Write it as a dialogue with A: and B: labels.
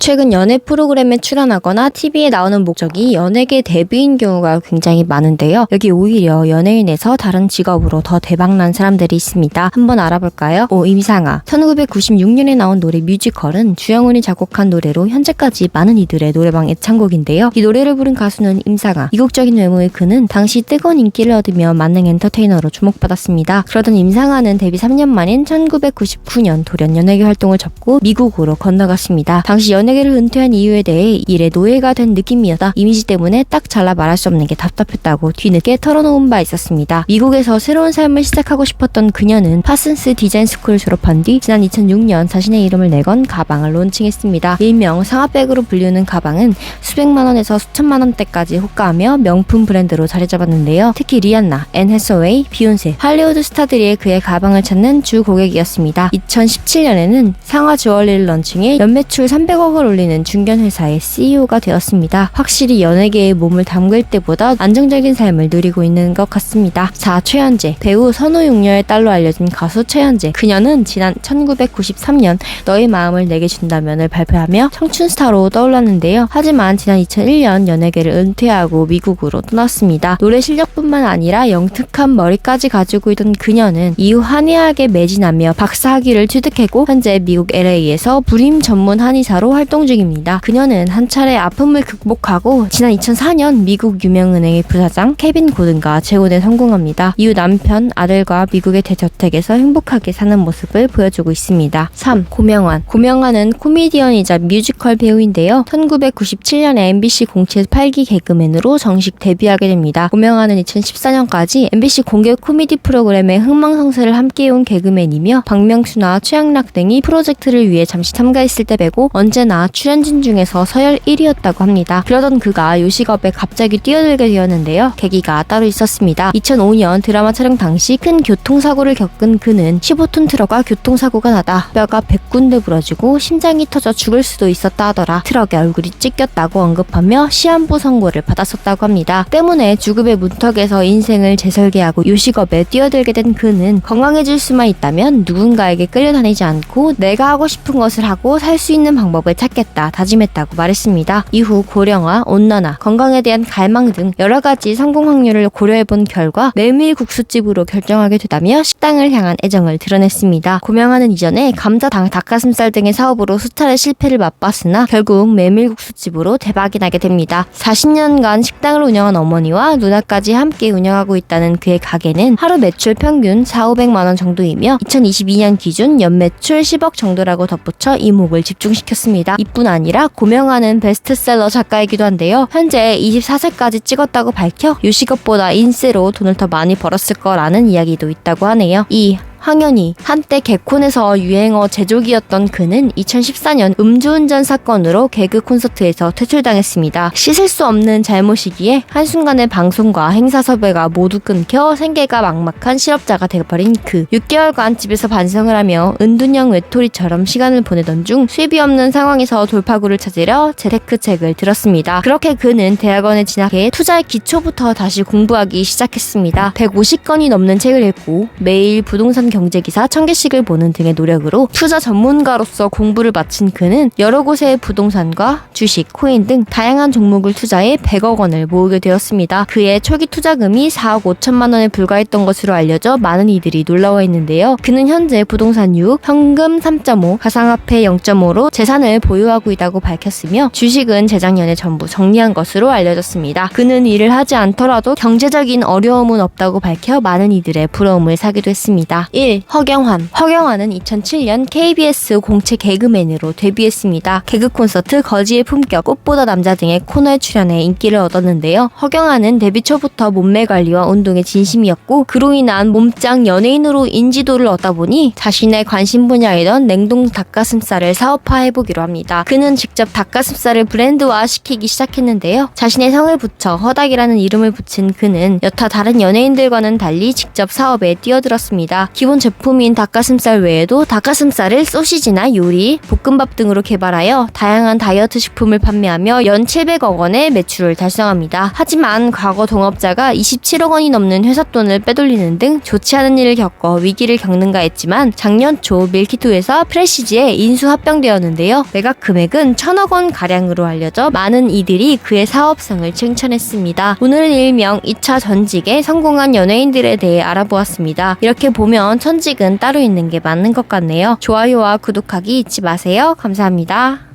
A: 최근 연애 프로그램에 출연하거나 TV에 나오는 목적이 연예계 데뷔인 경우가 굉장히 많은데요. 여기 오히려 연예인에서 다른 직업으로 더 대박난 사람들이 있습니다. 한번 알아볼까요? 임상아. 1996년에 나온 노래 뮤지컬은 주영훈이 작곡한 노래로 현재까지 많은 이들의 노래방 애창곡인데요. 이 노래를 부른 가수는 임상아. 이국적인 외모의 그는 당시 뜨거운 인기를 얻으며 만능 엔터테이너로 주목받았습니다. 그러던 임상아는 데뷔 3년 만인 1999년 돌연 연예계 활동을 접고 미국으로 건너갔습니다. 당시 연예계를 은퇴한 이유에 대해 일에 노예가 된 느낌이었다. 이미지 때문에 딱 잘라 말할 수 없는 게 답답했다고 뒤늦게 털어놓은 바 있었습니다. 미국에서 새로운 삶을 시작하고 싶었던 그녀는 파슨스 디자인 스쿨을 졸업한 뒤 지난 2006년 자신의 이름을 내건 가방을 론칭했습니다. 일명 상하백으로 불리는 가방은 수백만 원에서 수천만 원대까지 호가하며 명품 브랜드로 자리 잡았는데요. 특히 리안나, 앤 해서웨이, 비욘세, 할리우드 스타들이 그의 가방을 찾는 주 고객이었습니다. 2017년에는 상하 주얼리를 런칭해 연매출 300억을 올리는 중견회사의 CEO가 되었습니다. 확실히 연예계에 몸을 담글 때보다 안정적인 삶을 누리고 있는 것 같습니다. 4. 최현재. 배우 선우용녀의 딸로 알려진 가수 최현재. 그녀는 지난 1993년 너의 마음을 내게 준다면을 발표하며 청춘 스타로 떠올랐는데요. 하지만 지난 2001년 연예계를 은퇴하고 미국으로 떠났습니다. 노래 실력뿐만 아니라 영특한 머리까지 가지고 있던 그녀는 이후 한의학에 매진하며 박사학위를 취득했고 현재 미국 LA에서 불임 전문 한의사로 활동 중입니다. 그녀는 한 차례 아픔을 극복하고 지난 2004년 미국 유명은행의 부사장 케빈 고든과 재혼에 성공합니다. 이후 남편, 아들과 미국의 대저택에서 행복하게 사는 모습을 보여주고 있습니다. 3. 고명환. 고명환은 코미디언이자 뮤지컬 배우인데요. 1997년에 MBC 공채 8기 개그맨으로 정식 데뷔하게 됩니다. 고명환은 2014년까지 MBC 공개 코미디 프로그램의 흥망성쇠를 함께해온 개그맨이며 박명수나 최양락 등이 프로젝트를 위해 잠시 참가했을 때 빼고 언제나 출연진 중에서 서열 1위였다고 합니다. 그러던 그가 요식업에 갑자기 뛰어들게 되었는데요. 계기가 따로 있었습니다. 2005년 드라마 촬영 당시 큰 교통사고를 겪은 그는 15톤 트럭과 교통사고가 나다 뼈가 100군데 부러지고 심장이 터져 죽을 수도 있었다 하더라. 트럭에 얼굴이 찢겼다고 언급하며 시한부 선고를 받았었다고 합니다. 때문에 죽음의 문턱에서 인생을 재설계하고 요식업에 뛰어들게 된 그는 건강해질 수만 있다면 누군가에게 끌려다니지 않고 내가 하고 싶은 것을 하고 살 수 있는 방법을 찾겠다 다짐했다고 말했습니다. 이후 고령화, 온난화, 건강에 대한 갈망 등 여러 가지 성공 확률을 고려해본 결과 메밀국수집으로 결정하게 되다며 식당을 향한 애정을 드러냈습니다. 고명환은 이전에 감자당, 닭가슴살 등의 사업으로 수차례 실패를 맛봤으나 결국 메밀국수집으로 대박이 나게 됩니다. 40년간 식당을 운영한 어머니와 누나까지 함께 운영하고 있다는 그의 가게는 하루 매출 평균 4,500만 원 정도이며 2022년 기준 연매출 10억 정도라고 덧붙여 이목을 집중시켰습니다. 이뿐 아니라 고명환은 베스트셀러 작가이기도 한데요. 현재 24세까지 찍었다고 밝혀 요식업보다 인세로 돈을 더 많이 벌었을 거라는 이야기도 있다고 하네요. 2. 황현희. 한때 개콘에서 유행어 제조기였던 그는 2014년 음주운전 사건으로 개그 콘서트에서 퇴출당했습니다. 씻을 수 없는 잘못이기에 한순간에 방송과 행사 섭외가 모두 끊겨 생계가 막막한 실업자가 되어버린 그. 6개월간 집에서 반성을 하며 은둔형 외톨이처럼 시간을 보내던 중 수입이 없는 상황에서 돌파구를 찾으려 재테크책을 들었습니다. 그렇게 그는 대학원에 진학해 투자의 기초부터 다시 공부하기 시작했습니다. 150권이 넘는 책을 읽고 매일 부동산 경제기사 1000개씩을 보는 등의 노력으로 투자 전문가로서 공부를 마친 그는 여러 곳의 부동산과 주식, 코인 등 다양한 종목을 투자해 100억 원을 모으게 되었습니다. 그의 초기 투자금이 4억 5천만 원에 불과했던 것으로 알려져 많은 이들이 놀라워했는데요. 그는 현재 부동산 6, 현금 3.5, 가상화폐 0.5로 재산을 보유하고 있다고 밝혔으며 주식은 재작년에 전부 정리한 것으로 알려졌습니다. 그는 일을 하지 않더라도 경제적인 어려움은 없다고 밝혀 많은 이들의 부러움을 사기도 했습니다. 1. 허경환. 허경환은 2007년 KBS 공채 개그맨으로 데뷔했습니다. 개그 콘서트 거지의 품격, 꽃보다 남자 등의 코너에 출연해 인기를 얻었는데요. 허경환은 데뷔 초부터 몸매 관리와 운동에 진심이었고 그로 인한 몸짱 연예인으로 인지도를 얻다 보니 자신의 관심 분야이던 냉동 닭가슴살을 사업화해보기로 합니다. 그는 직접 닭가슴살을 브랜드화 시키기 시작했는데요. 자신의 성을 붙여 허닥이라는 이름을 붙인 그는 여타 다른 연예인들과는 달리 직접 사업에 뛰어들었습니다. 기본 기본 제품인 닭가슴살 외에도 닭가슴살을 소시지나 요리, 볶음밥 등으로 개발하여 다양한 다이어트 식품을 판매하며 연 700억 원의 매출을 달성합니다. 하지만 과거 동업자가 27억 원이 넘는 회사 돈을 빼돌리는 등 좋지 않은 일을 겪어 위기를 겪는가 했지만 작년 초 밀키트에서 프레시지에 인수 합병되었는데요. 매각 금액은 1,000억 원 가량으로 알려져 많은 이들이 그의 사업성을 칭찬했습니다. 오늘은 일명 2차 전직에 성공한 연예인들에 대해 알아보았습니다. 이렇게 보면 천직은 따로 있는 게 맞는 것 같네요. 좋아요와 구독하기 잊지 마세요. 감사합니다.